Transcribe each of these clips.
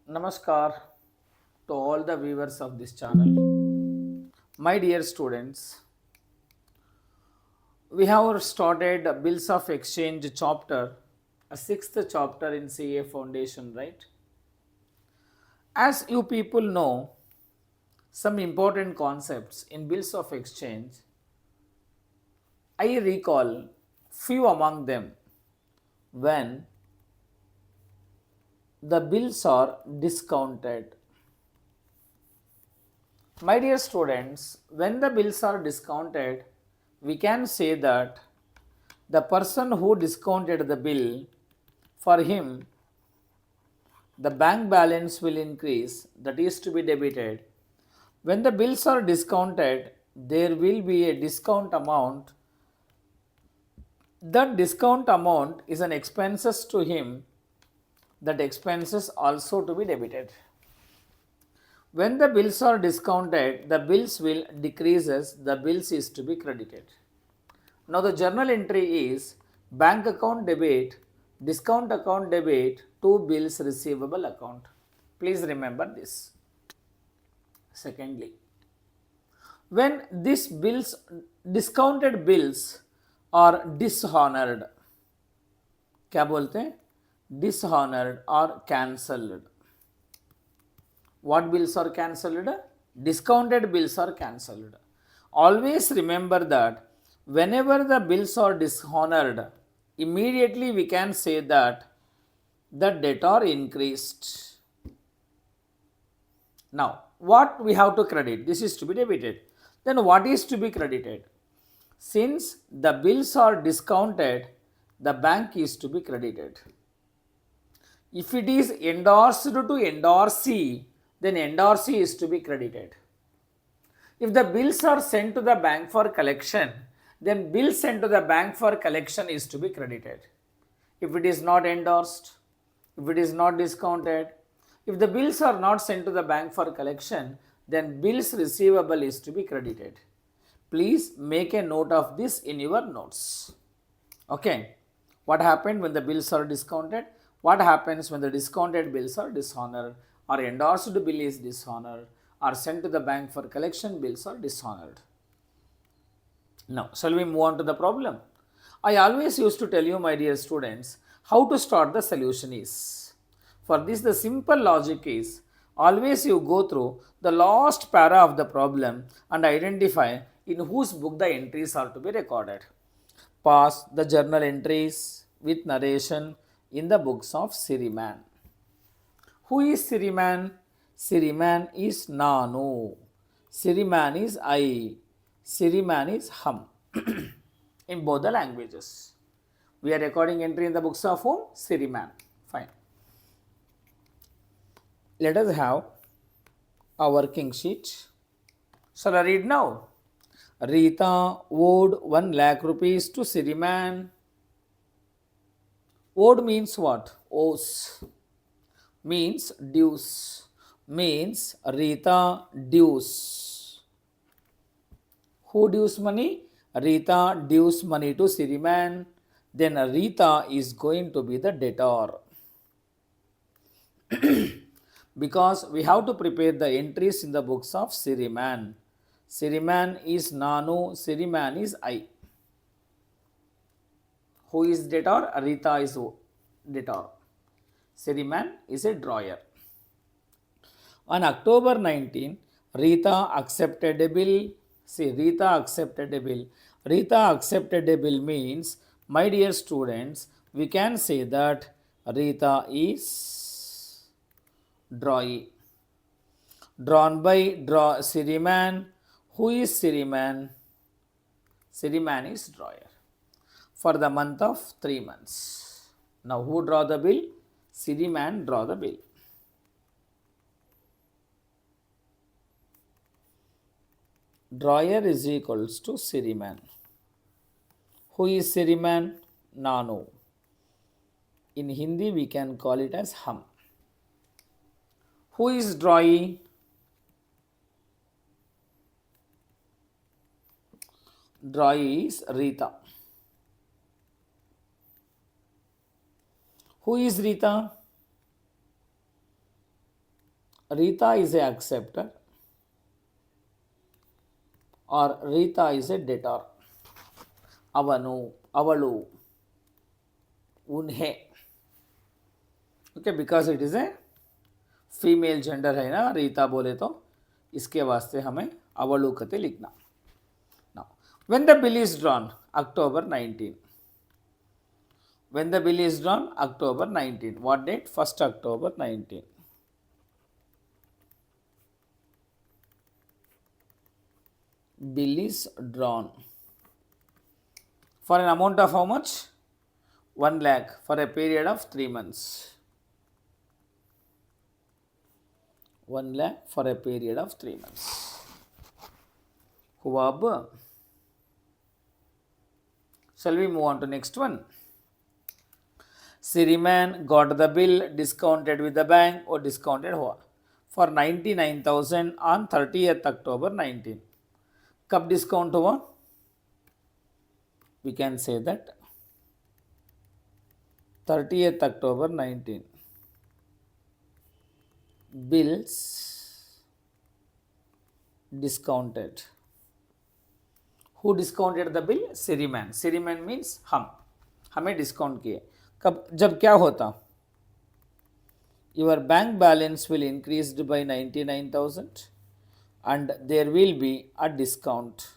Namaskar to all the viewers of this channel. My dear students, we have started Bills of Exchange chapter, a sixth chapter in CA Foundation, right? As you people know, some important concepts in Bills of Exchange, I recall few among them when the bills are discounted. My dear students, when the bills are discounted, we can say that the person who discounted the bill, for him, the bank balance will increase, that is to be debited. When the bills are discounted, there will be a discount amount. That discount amount is an expenses to him, that expenses also to be debited. When the bills are discounted, the bills will decreases, the bills is to be credited. Now the journal entry is bank account debit, discount account debit to bills receivable account. Please remember this. Secondly, when these bills, discounted bills are dishonored, क्या बोलते हैं? Dishonored or cancelled. What bills are cancelled? Discounted bills are cancelled. Always remember that whenever the bills are dishonored, immediately we can say that the debtor increased. Now, what we have to credit? This is to be debited. Then what is to be credited? Since the bills are discounted, the bank is to be credited. If it is endorsed to endorsee, then endorsee is to be credited. If the bills are sent to the bank for collection, then bill sent to the bank for collection is to be credited. If it is not endorsed, if it is not discounted, if the bills are not sent to the bank for collection, then bills receivable is to be credited. Please make a note of this in your notes. Okay. What happened when the bills are discounted? What happens when the discounted bills are dishonored, or endorsed bill is dishonored, or sent to the bank for collection bills are dishonored? Now, shall we move on to the problem? I always used to tell you, my dear students, how to start the solution is. For this, the simple logic is always you go through the last para of the problem and identify in whose book the entries are to be recorded. Pass the journal entries with narration in the books of Siriman. Who is Siriman? Siriman is Nanu. Siriman is I. Siriman is Hum. In both the languages. We are recording entry in the books of whom? Siriman. Fine. Let us have our working sheet. Shall I read now? Rita owed 1 lakh rupees to Siriman. Owed means what? Owes. Means dues. Means Rita dues. Who dues money? Rita dues money to Siriman. Then Rita is going to be the debtor. Because we have to prepare the entries in the books of Siriman. Siriman is Nanu, Siriman is I. Who is debtor? Rita is debtor. Siriman is a drawer. On October 19, Rita accepted a bill. See, Rita accepted a bill. Rita accepted a bill means, my dear students, we can say that Rita is drawee. Drawn by Siriman. Who is Siriman? Siriman is drawer. For the month of 3 months. Now who draw the bill? Siriman draw the bill. Drawer is equals to Siriman. Who is Siriman? Nanu. In Hindi we can call it as Hum. Who is drawee? Drawee is Rita. Who is Rita? Rita is a acceptor or Rita is a debtor. Avanu, avalu, unhe. Okay, because it is a female gender है ना, रीता बोले तो इसके वास्ते हमें अवलुकते लिखना. Now, when the bill is drawn, October 19. When the bill is drawn, October 19. What date? 1st October 19. Bill is drawn. For an amount of how much? 1 lakh for a period of 3 months. 1 lakh for a period of 3 months. हुआ अब. Shall we move on to next one? Siriman got the bill discounted with the bank or discounted हुआ for 99,000 on 30th October 19. कब discount हुआ? We can say that 30th October 19. Bills discounted. Who discounted the bill? Siriman. Siriman means हम, हमें discount किए. कब? जब क्या होता? Your bank balance will increased by 99,000 and there will be a discount.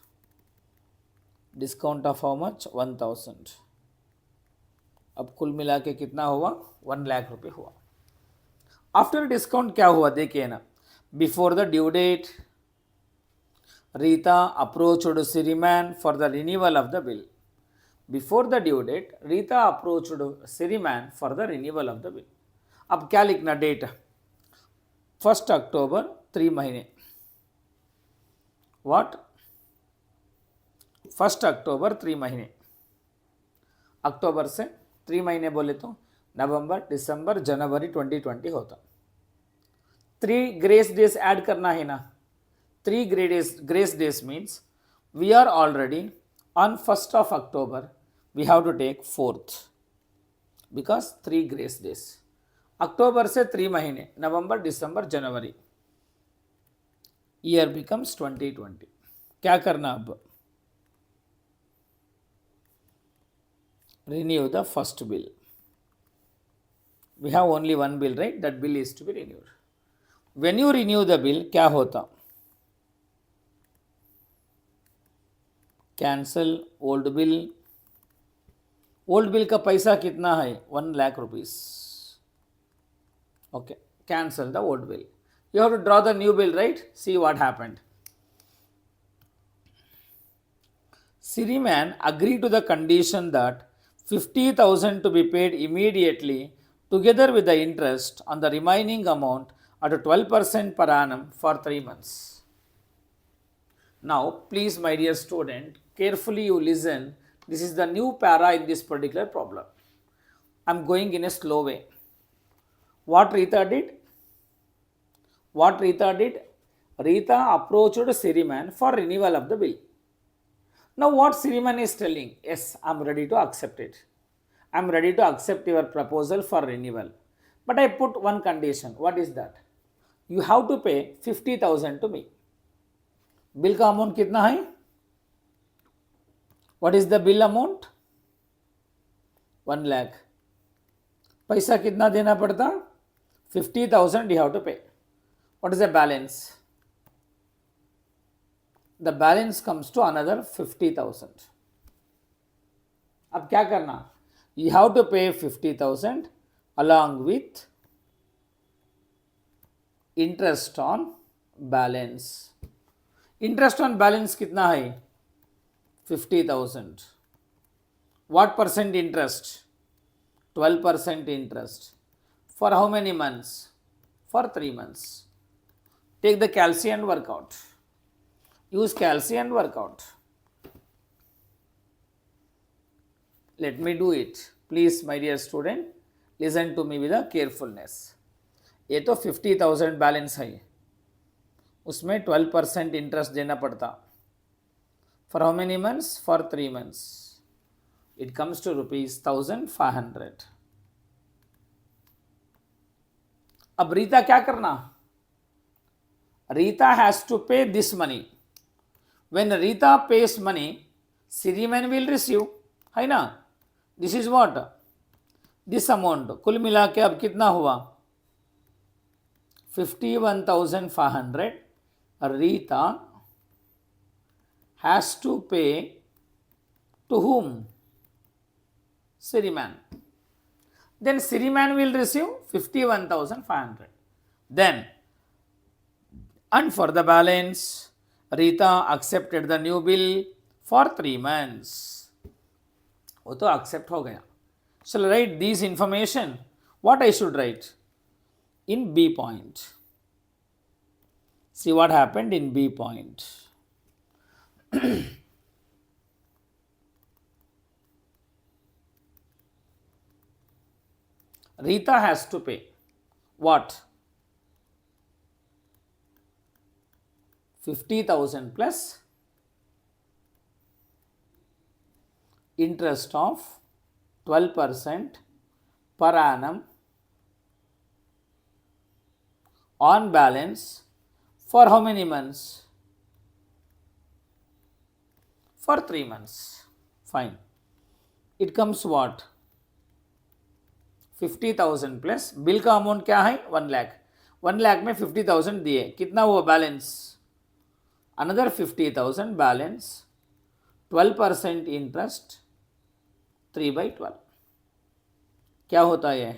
Discount of how much? 1,000. अब कुल मिला के कितना हुआ? 1 लाख रुपए हुआ. आफ्टर डिस्काउंट क्या हुआ देखिए ना. Before the due date Rita approached Sriman for the renewal of the bill. Before the due date Rita approached Sriman for the renewal of the bill. अब क्या लिखना डेट? 1st अक्टूबर 3 महीने. व्हाट? 1st अक्टूबर 3 महीने. अक्टूबर से 3 महीने बोले तो नवंबर, दिसंबर, जनवरी 2020 होता. 3 ग्रेस डेज ऐड करना है ना. 3 grace days means we are already on 1st of October. We have to take 4th because 3 grace days. अक्टूबर से 3 महीने, नवंबर, दिसंबर, जनवरी. Year becomes 2020. क्या करना अब? Renew the first bill. We have only one bill, right? That bill is to be renewed. When you renew the bill, क्या होता? Cancel old bill. Old bill का पैसा कितना है? 1 lakh rupees. Okay. Cancel the old bill. You have to draw the new bill, right? See what happened. Siriman agreed to the condition that 50,000 to be paid immediately together with the interest on the remaining amount at 12% per annum for 3 months. Now, please, my dear student, carefully you listen. This is the new para in this particular problem. I am going in a slow way. What Rita did? What Rita did? Rita approached Siriman for renewal of the bill. Now what Siriman is telling? Yes, I am ready to accept it. I am ready to accept your proposal for renewal. But I put one condition. What is that? You have to pay 50,000 to me. Bill का amount कितना है? What is the bill amount? 1 lakh. पैसा कितना देना पड़ता? 50,000 you have to pay. What is the balance? The balance comes to another 50,000. अब क्या करना? You have to pay 50,000 along with interest on balance. Interest on balance कितना है? 50,000. What percent interest? 12% interest. For how many months? For 3 months. Take the calci and work out. Use calci and work out. Let me do it. Please, my dear student, listen to me with a carefulness. ये तो 50,000 balance है, उसमें 12% interest देना पड़ता. For how many months? For 3 months. It comes to rupees 1,500. अब रीता क्या करना? Rita has to pay this money. When Rita pays money, Siriman will receive, है ना? This is what? This amount. कुल मिला के अब कितना हुआ? 51,500. Rita has to pay to whom? Siriman. Then Siriman will receive 51,500. Then, and for the balance, Rita accepted the new bill for 3 months. वो तो accept हो गया. Shall I write these information? What I should write? In B point. See what happened in B point. Rita has to pay what? 50,000 plus interest of 12% per annum on balance for how many months? For 3 months. Fine. It comes what? 50,000 plus bill का amount क्या है? 1 लाख. 1 लाख में 50,000 दिए, कितना हुआ balance? Another 50,000 balance, 12% interest, 3/12. क्या होता है?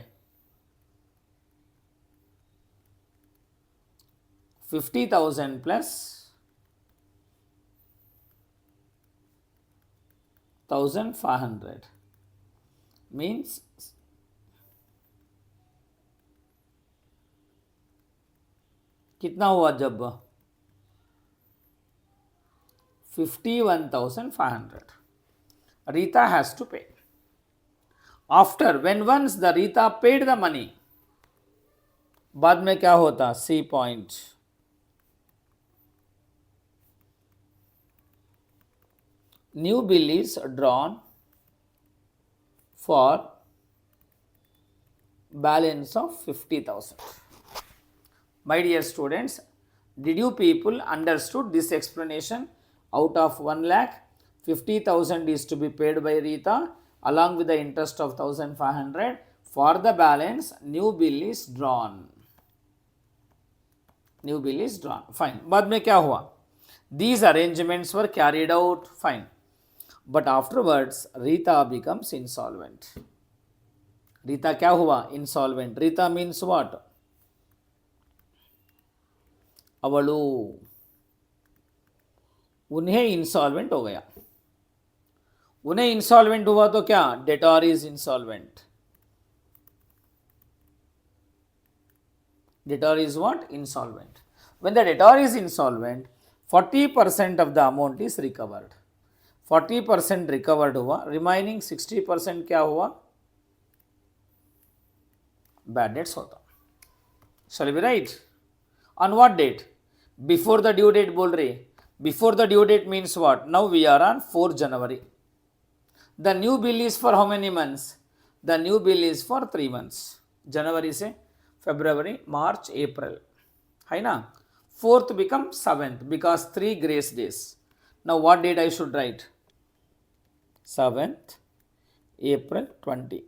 50,000 प्लस 1,500 means कितना हुआ जब? 51,500. Rita has to pay. After, when once the Rita paid the money, बाद में क्या होता? C point. New bill is drawn for balance of 50,000. My dear students, did you people understood this explanation? Out of 1 lakh, 50,000 is to be paid by Rita along with the interest of 1,500. For the balance, new bill is drawn. New bill is drawn. Fine. बाद में क्या हुआ? These arrangements were carried out. Fine. But afterwards, Rita becomes insolvent. Rita क्या हुआ? Insolvent. Rita means what? अवलू, उन्हें insolvent हो गया. उन्हें इंसॉल्वेंट हुआ तो क्या? Debtor is insolvent. Debtor is what? Insolvent. When the debtor is insolvent, 40% of the amount is recovered. 40% recovered हुआ, remaining 60% क्या हुआ? Bad debts होता. Shall we write? On what date? Before the due date बोल रही. Before the due date means what? Now we are on 4 January. The new bill is for how many months? The new bill is for 3 months. January से February, March, April. है ना? 4th becomes 7th because 3 grace days. Now what date I should write? 7th April 20.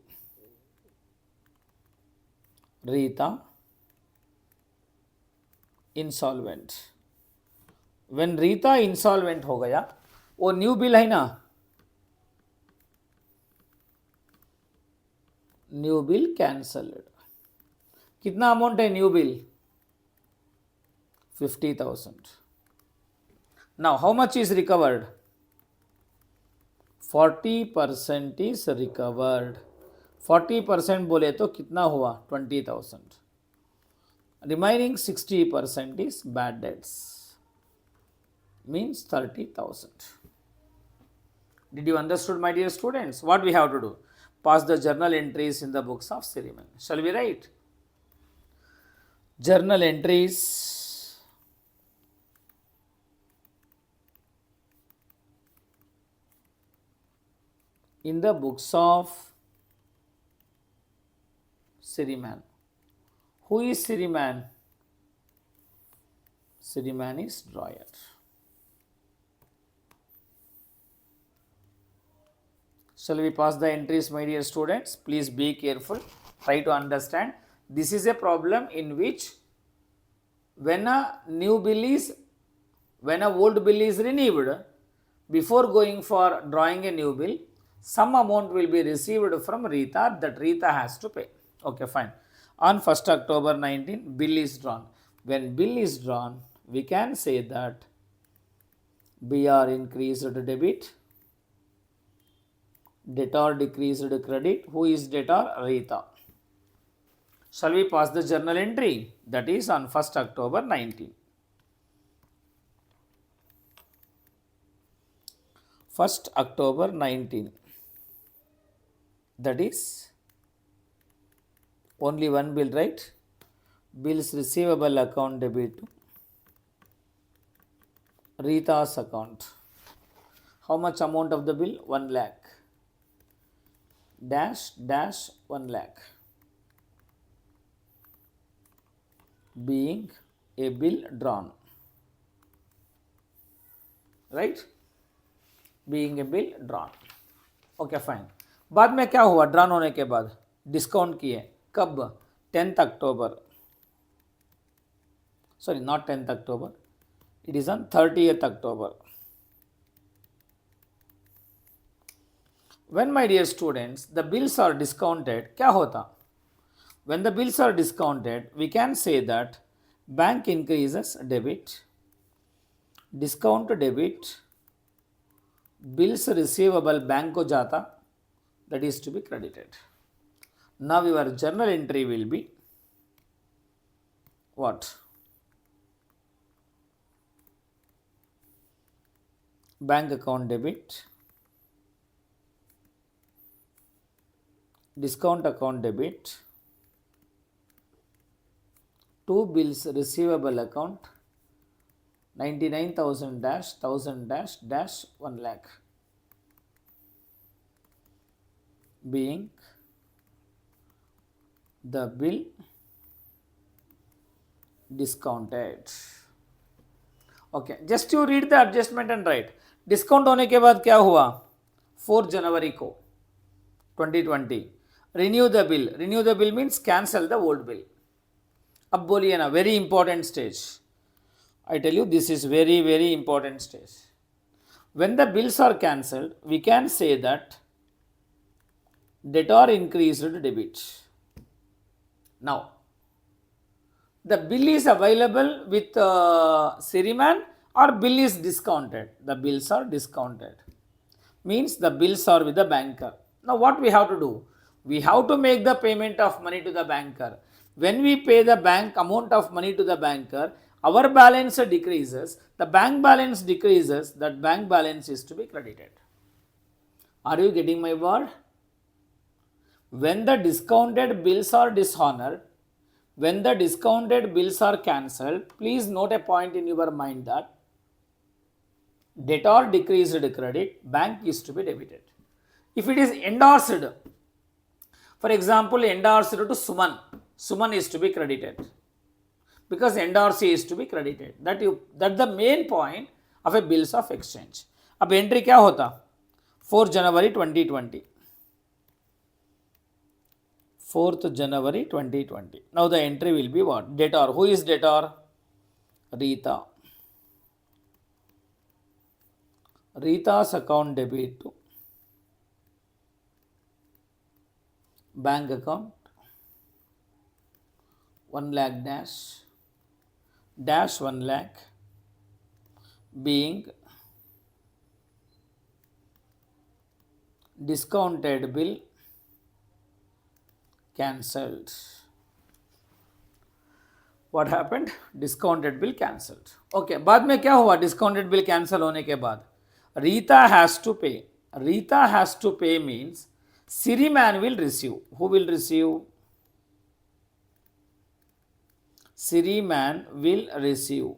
Rita insolvent. When Rita insolvent हो गया, वो new bill है ना, new bill cancelled. कितना amount है new bill? 50,000. Now how much is recovered? 40% is recovered. 40% बोले तो कितना हुआ? 20,000. Remaining 60% is bad debts. Means 30,000. Did you understood, my dear students? What we have to do? Pass the journal entries in the books of Siriman. Shall we write? Journal entries in the books of Siriman. Who is Siriman? Siriman is drawer. Shall we pass the entries, my dear students? Please be careful. Try to understand. This is a problem in which when a old bill is renewed, before going for drawing a new bill, some amount will be received from Rita that Rita has to pay. Okay, fine. On 1st October 19, bill is drawn. When bill is drawn, we can say that BR increased debit, debtor decreased credit. Who is debtor? Rita. Shall we pass the journal entry? That is on 1st October 19. 1st October 19. That is only one bill, right? Bills receivable account debit to Rita's account. How much amount of the bill? 1 lakh. Dash 1 lakh. Being a bill drawn. Right? Being a bill drawn. Okay, fine. बाद में क्या हुआ? Drawn होने के बाद discount किए. कब? 10th October. Sorry, not 10th October. It is on 30th October. When, my dear students, the bills are discounted, क्या होता? When the bills are discounted, we can say that bank increases debit, discount debit, bills receivable bank को जाता, that is to be credited. Now your journal entry will be what? Bank account debit, discount account debit, 2 bills receivable account, 99,000 dash 1000 dash dash 1 lakh being the bill discounted. Okay, just you read the adjustment and write. Discount होने के बाद क्या हुआ? 4 जनवरी को 2020 renew the bill. Renew the bill means cancel the old bill. अब बोलिए ना, very important stage. I tell you, this is very, very important stage. When the bills are cancelled, we can say that debtor increased debit. Now, the bill is available with Siriman or bill is discounted. The bills are discounted. Means the bills are with the banker. Now, what we have to do? We have to make the payment of money to the banker. When we pay the bank amount of money to the banker, our balance decreases, the bank balance decreases, that bank balance is to be credited. Are you getting my word? When the discounted bills are dishonored, when the discounted bills are cancelled, please note a point in your mind that debtor decreased credit, bank is to be debited. If it is endorsed, for example, endorsed to Suman, Suman is to be credited. Because endorsee is to be credited. That's the main point of a bills of exchange. अब entry क्या होता? 4 January 2020. 4th January 2020. Now the entry will be what? Debtor. Who is debtor? Rita. Rita's account debit to bank account 1 lakh dash 1 lakh being discounted bill cancelled. What happened? Discounted bill cancelled. Okay, बाद में क्या हुआ? Discounted bill cancel होने के बाद Rita has to pay. Rita has to pay means Siriman will receive. Who will receive? Siriman will receive.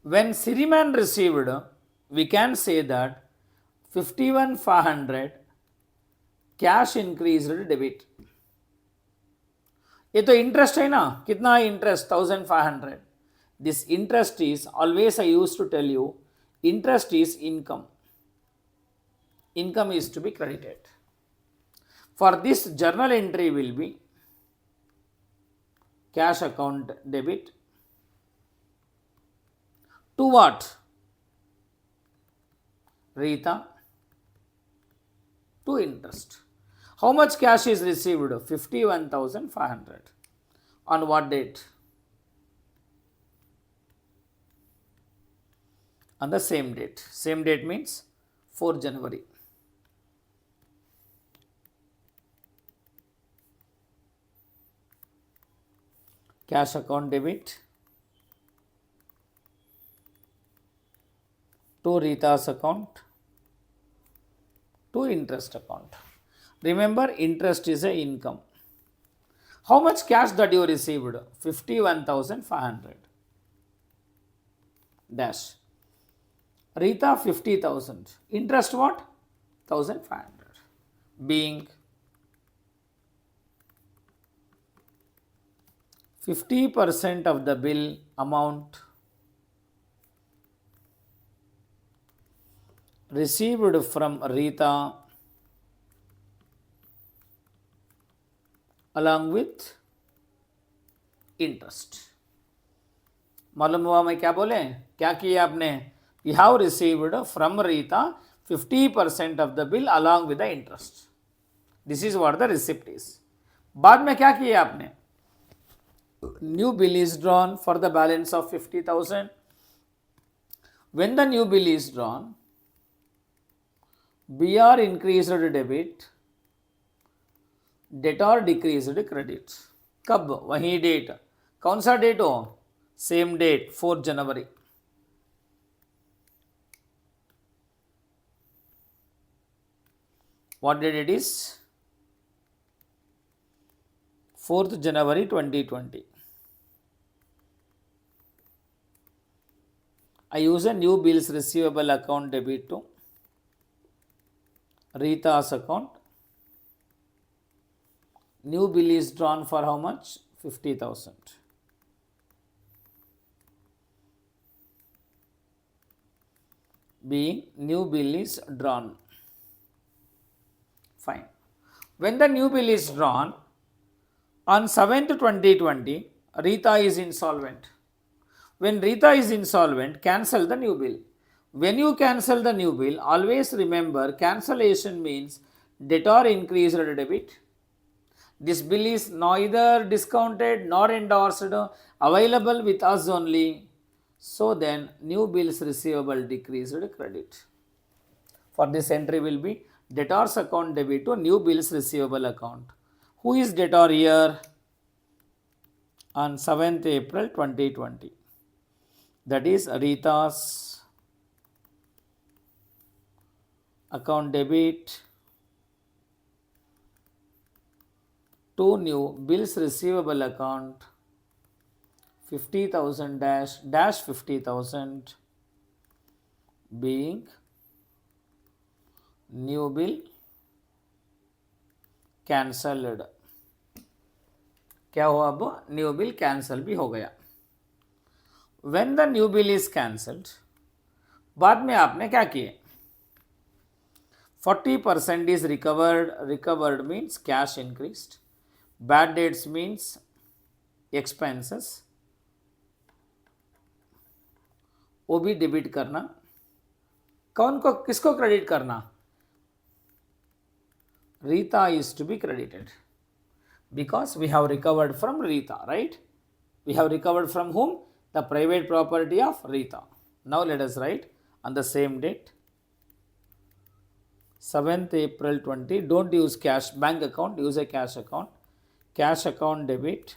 When Siriman received, we can say that 51,500 cash increased debit. ये तो interest है ना, कितना है interest 1500. This interest is always I use to tell you, interest is income. Income is to be credited. For this, journal entry will be cash account debit to what? Rita, to interest. How much cash is received? 51,500. On what date? On the same date. Same date means 4 January. Cash account debit to Rita's account to interest account. Remember, interest is a income. How much cash that you received? 51,500 dash. Rita 50,000. Interest what? 1,500. Being 50% of the bill amount received from Rita along with interest. मालूम हुआ मैं क्या बोले, क्या किया आपने? You have received from Rita 50% of the bill along with the interest. This is what the receipt is. बाद में क्या किया आपने? New bill is drawn for the balance of 50,000. When the new bill is drawn, BR increased debit, debtor decreased credit. कब? वही date. कौन सा date हो? सेम डेट 4 जनवरी. What date it is? 4th January 2020. I use a new bills receivable account debit to Rita's account. New bill is drawn for how much? 50,000. Being new bill is drawn. Fine. When the new bill is drawn, on 7th 2020, Rita is insolvent. When Rita is insolvent, cancel the new bill. When you cancel the new bill, always remember cancellation means debtor increased debit. This bill is neither discounted nor endorsed, available with us only. So then, new bills receivable decreased credit. For this entry will be debtor's account debit to new bills receivable account. Who is debtor here? On 7th April 2020. That is Rita's account debit to new bills receivable account 50,000 dash 50,000 being new bill cancelled. क्या हुआ? अब new bill cancel भी हो गया. When the new bill is cancelled, बाद में आपने क्या किए? 40% is recovered. Recovered means cash increased. Bad debts means expenses. वो भी डेबिट करना. कौन को, किसको क्रेडिट करना? Rita is to be credited because we have recovered from Rita, right? We have recovered from whom? The private property of Rita. Now let us write on the same date 7th April 20. Don't use cash bank account, use a cash account. Cash account debit,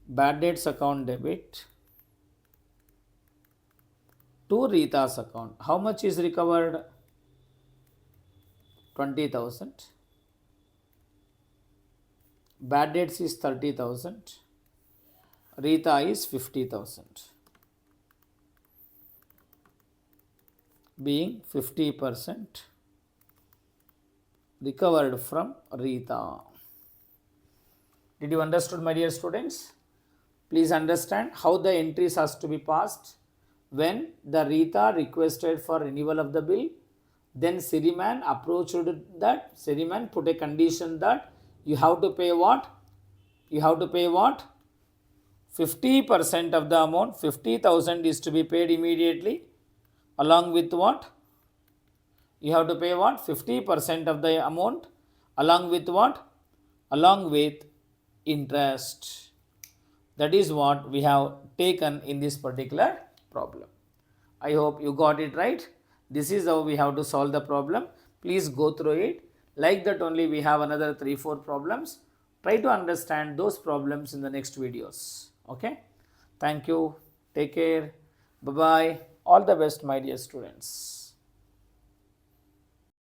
bad debts account debit to Rita's account. How much is recovered? 20,000. Bad debts is 30,000. Rita is 50,000. Being 50% recovered from Rita. Did you understood, my dear students? Please understand how the entries has to be passed. When the Rita requested for renewal of the bill, then Siriman approached that, Siriman put a condition that you have to pay what? You have to pay what? 50% of the amount, 50,000 is to be paid immediately, along with what? You have to pay what? 50% of the amount, along with what? Along with interest. That is what we have taken in this particular problem. I hope you got it right. This is how we have to solve the problem. Please go through it. Like that only we have another 3-4 problems. Try to understand those problems in the next videos. Okay. Thank you. Take care. Bye-bye. All the best, my dear students.